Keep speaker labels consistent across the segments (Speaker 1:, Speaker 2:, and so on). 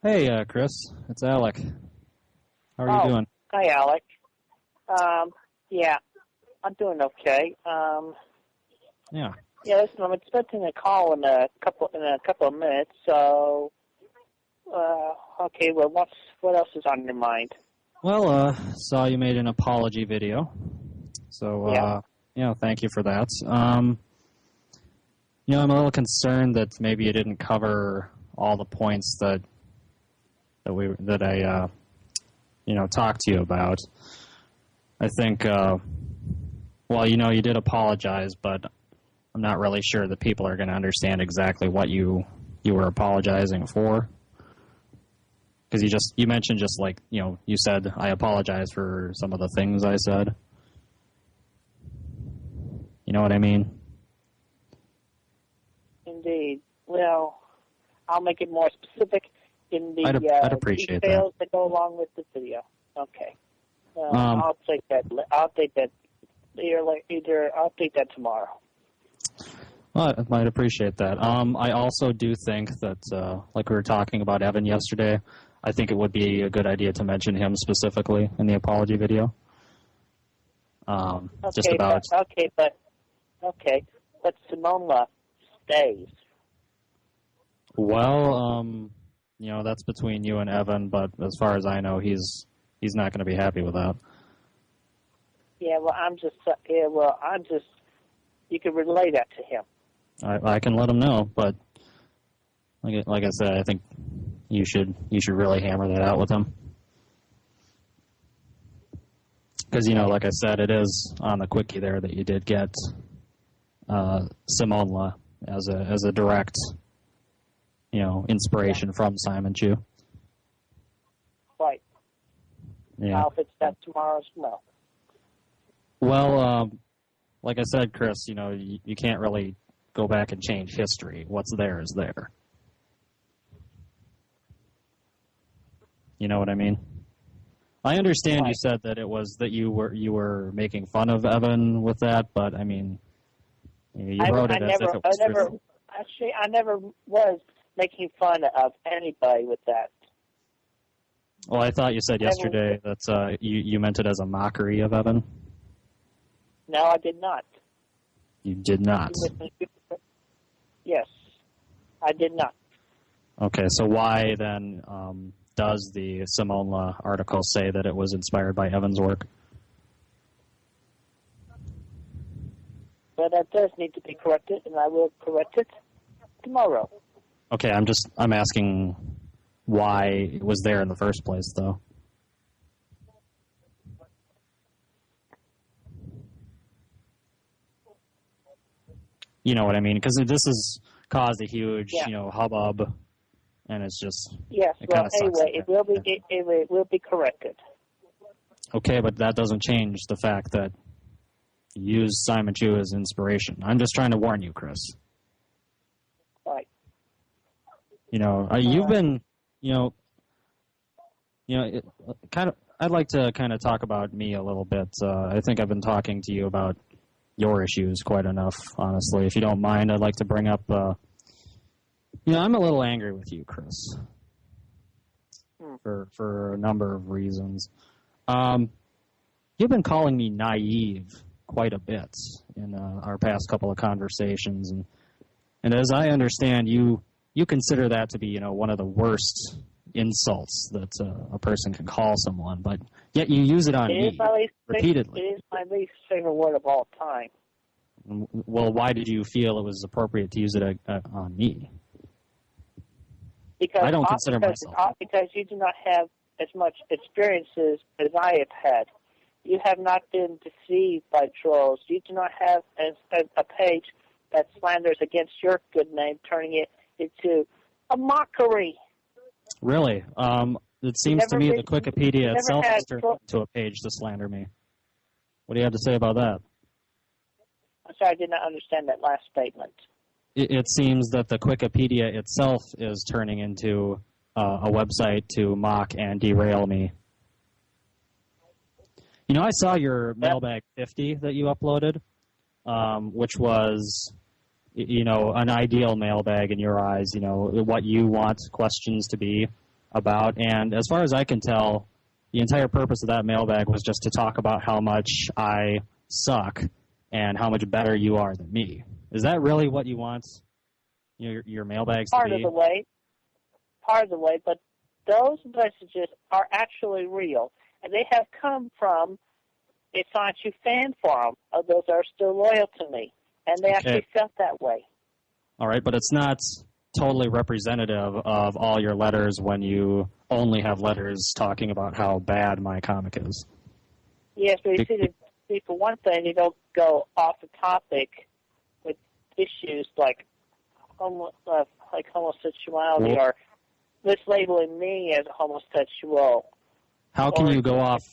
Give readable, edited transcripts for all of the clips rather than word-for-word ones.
Speaker 1: Hey, Chris. It's Alec. How are you doing?
Speaker 2: Hi, Alec. Yeah, I'm doing okay.
Speaker 1: Yeah.
Speaker 2: Yeah, listen, I'm expecting a call in a couple of minutes. So, okay. Well, what else is on your mind?
Speaker 1: Well, saw you made an apology video. So, thank you for that. I'm a little concerned that maybe you didn't cover all the points that I talked to you about. I think, you did apologize, but I'm not really sure that people are going to understand exactly what you were apologizing for. Because you mentioned you said, I apologize for some of the things I said. You know what I mean?
Speaker 2: Indeed. Well, I'll make it more specific in the
Speaker 1: I'd appreciate
Speaker 2: details that go along with the video. Okay. I'll take that. I'll take that. I'll take that tomorrow.
Speaker 1: Well, I might appreciate that. I also do think that, like we were talking about Evan yesterday, I think it would be a good idea to mention him specifically in the apology video.
Speaker 2: But Simone stays.
Speaker 1: Well, that's between you and Evan, but as far as I know, he's not going to be happy with that.
Speaker 2: Yeah, you can relay that to him.
Speaker 1: I can let him know, but like I said, I think you should really hammer that out with him. Because, like I said, it is on the quickie there that you did get Simone as a direct, inspiration from Simon Chu.
Speaker 2: Right.
Speaker 1: Yeah.
Speaker 2: I'll fix that tomorrow as well.
Speaker 1: Well, like I said, Chris, you can't really go back and change history. What's there is there. You know what I mean? I understand you said that it was that you were making fun of Evan with that, but I mean, you wrote it as if it was true.
Speaker 2: Actually, I never was making fun of anybody with that.
Speaker 1: Well, I thought you said yesterday that you meant it as a mockery of Evan.
Speaker 2: No, I did not.
Speaker 1: You did not?
Speaker 2: Yes, I did not.
Speaker 1: Okay, so why then does the Simone article say that it was inspired by Evan's work?
Speaker 2: Well, that does need to be corrected, and I will correct it tomorrow.
Speaker 1: Okay, I'm asking why it was there in the first place, though. You know what I mean? Because this has caused a huge, hubbub, and it's just
Speaker 2: anyway, it will be corrected.
Speaker 1: Okay, but that doesn't change the fact that you use Simon Chu as inspiration. I'm just trying to warn you, Chris.
Speaker 2: Right.
Speaker 1: You've been, I'd like to kind of talk about me a little bit. I think I've been talking to you about your issues quite enough, honestly. If you don't mind, I'd like to bring up, I'm a little angry with you, Chris, for a number of reasons. You've been calling me naive quite a bit in our past couple of conversations, and as I understand, you consider that to be, one of the worst insults that a person can call someone, but yet you use it on me repeatedly.
Speaker 2: It is my least favorite word of all time.
Speaker 1: Well, why did you feel it was appropriate to use it on me?
Speaker 2: Because
Speaker 1: I don't consider myself.
Speaker 2: Because you do not have as much experiences as I have had. You have not been deceived by trolls. You do not have a page that slanders against your good name, turning it into a mockery.
Speaker 1: Really? It seems to me that Wikipedia itself has turned into a page to slander me. What do you have to say about that?
Speaker 2: I'm sorry, I did not understand that last statement.
Speaker 1: It seems that the Wikipedia itself is turning into a website to mock and derail me. I saw your Mailbag 50 that you uploaded, which was, an ideal mailbag in your eyes, what you want questions to be. about. And as far as I can tell, the entire purpose of that mailbag was just to talk about how much I suck and how much better you are than me. Is that really what you want your mailbags to be?
Speaker 2: Part of the way, but those messages are actually real, and they have come from a Sanchu fan forum of those that are still loyal to me, and they actually felt that way.
Speaker 1: All right, but it's not totally representative of all your letters when you only have letters talking about how bad my comic is.
Speaker 2: Yes, but you see, for one thing, you don't go off the topic with issues like homosexuality or mislabeling me as a homosexual.
Speaker 1: How can you go off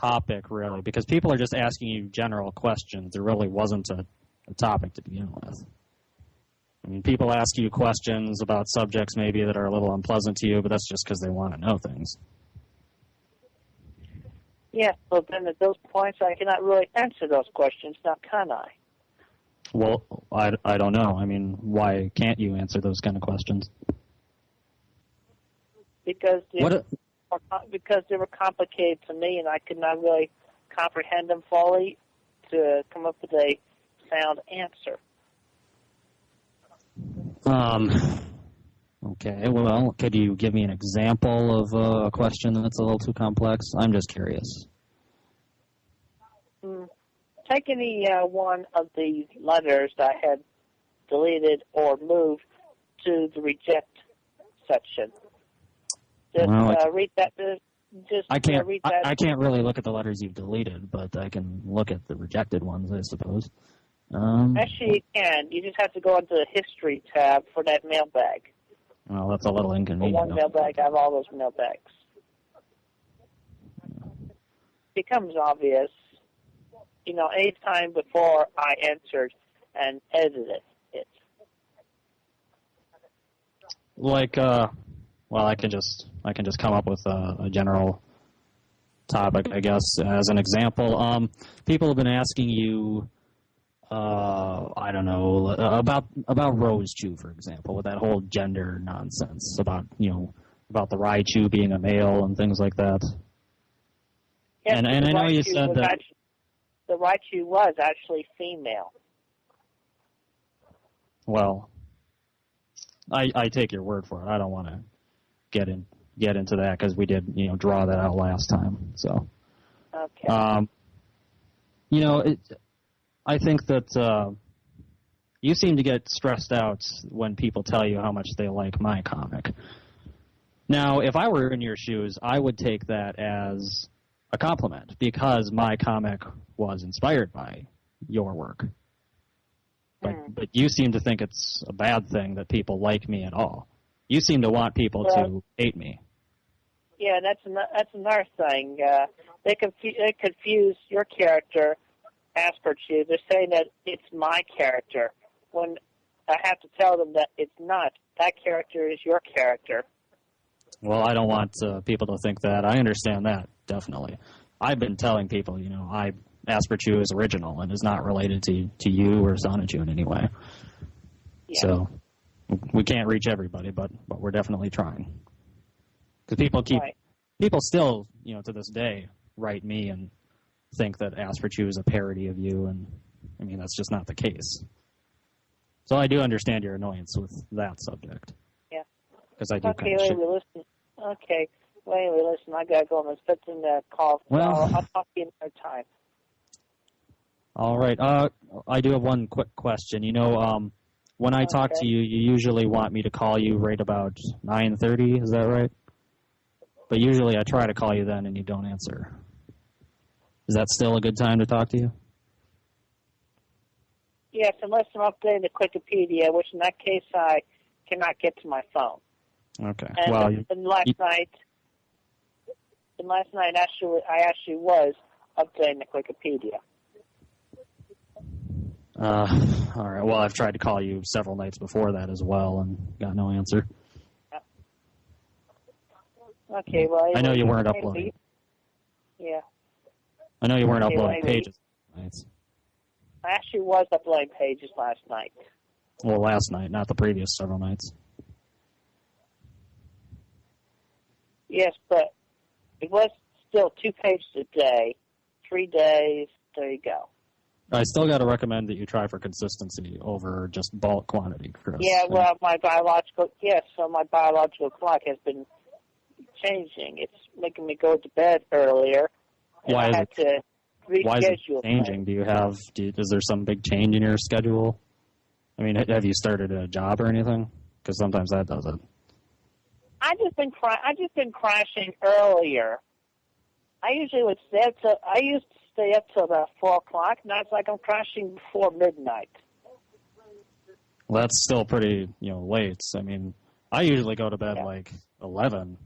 Speaker 1: topic, really? Because people are just asking you general questions. There really wasn't a topic to begin with. I mean, people ask you questions about subjects maybe that are a little unpleasant to you, but that's just because they want to know things.
Speaker 2: Yeah, but then at those points, I cannot really answer those questions, now can I?
Speaker 1: Well, I don't know. I mean, why can't you answer those kind of questions?
Speaker 2: Because they were complicated to me, and I could not really comprehend them fully to come up with a sound answer.
Speaker 1: Okay, well, could you give me an example of a question that's a little too complex? I'm just curious.
Speaker 2: Take any one of the letters that I had deleted or moved to the reject section. Just read that.
Speaker 1: I can't really look at the letters you've deleted, but I can look at the rejected ones, I suppose.
Speaker 2: Actually, you can. You just have to go into the history tab for that mailbag.
Speaker 1: Well, that's a little inconvenient.
Speaker 2: For one mailbag, I have all those mailbags. It becomes obvious, any time before I answered and edited it.
Speaker 1: Like, well, I can just come up with a general topic, I guess, as an example. People have been asking you, I don't know, about Rose Chew, for example, with that whole gender nonsense about the Raichu being a male and things like that.
Speaker 2: Yes,
Speaker 1: and I know you said that
Speaker 2: the Raichu was actually female.
Speaker 1: Well, I take your word for it. I don't want to get into that because we did draw that out last time. So,
Speaker 2: okay.
Speaker 1: I think that you seem to get stressed out when people tell you how much they like my comic. Now, if I were in your shoes, I would take that as a compliment because my comic was inspired by your work. But you seem to think it's a bad thing that people like me at all. You seem to want people to hate me.
Speaker 2: Yeah, that's another thing. They confuse your character, Asperchu. They're saying that it's my character, when I have to tell them that it's not. That character is your character.
Speaker 1: Well, I don't want people to think that. I understand that, definitely. I've been telling people, Asperchu is original and is not related to you or Sonichu in any way. Yeah. So we can't reach everybody, but we're definitely trying. Because people still, to this day, write me and think that Asperchu is a parody of you, and I mean that's just not the case. So I do understand your annoyance with that subject.
Speaker 2: Yeah.
Speaker 1: Because I do
Speaker 2: Okay, listen. Okay, listen. I gotta go. I'm expecting that call.
Speaker 1: Well,
Speaker 2: I'll talk to you another time.
Speaker 1: All right. I do have one quick question. When I talk to you, you usually want me to call you right about 9:30. Is that right? But usually I try to call you then and you don't answer. Is that still a good time to talk to you?
Speaker 2: Yes, unless I'm updating the Wikipedia, which in that case I cannot get to my phone.
Speaker 1: Okay.
Speaker 2: And last night I actually was updating the Wikipedia.
Speaker 1: All right. Well, I've tried to call you several nights before that as well and got no answer.
Speaker 2: Okay, well...
Speaker 1: I know you weren't uploading.
Speaker 2: Yeah.
Speaker 1: I know you weren't uploading pages nights.
Speaker 2: I actually was uploading pages last night.
Speaker 1: Well, last night, not the previous several nights.
Speaker 2: Yes, but it was still 2 pages a day, 3 days. There you go.
Speaker 1: I still got to recommend that you try for consistency over just bulk quantity, Chris.
Speaker 2: Yeah, well, my biological clock has been changing. It's making me go to bed earlier.
Speaker 1: Why is it changing?
Speaker 2: Things.
Speaker 1: Is there some big change in your schedule? I mean, have you started a job or anything? Because sometimes that does it.
Speaker 2: I just been crashing earlier. I used to stay up till about 4:00. Now it's like I'm crashing before midnight.
Speaker 1: Well, that's still pretty, late. I mean, I usually go to bed like 11.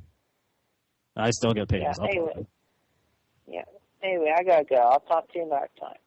Speaker 1: I still get paid as up.
Speaker 2: Yeah. Anyway, I gotta go. I'll talk to you another time.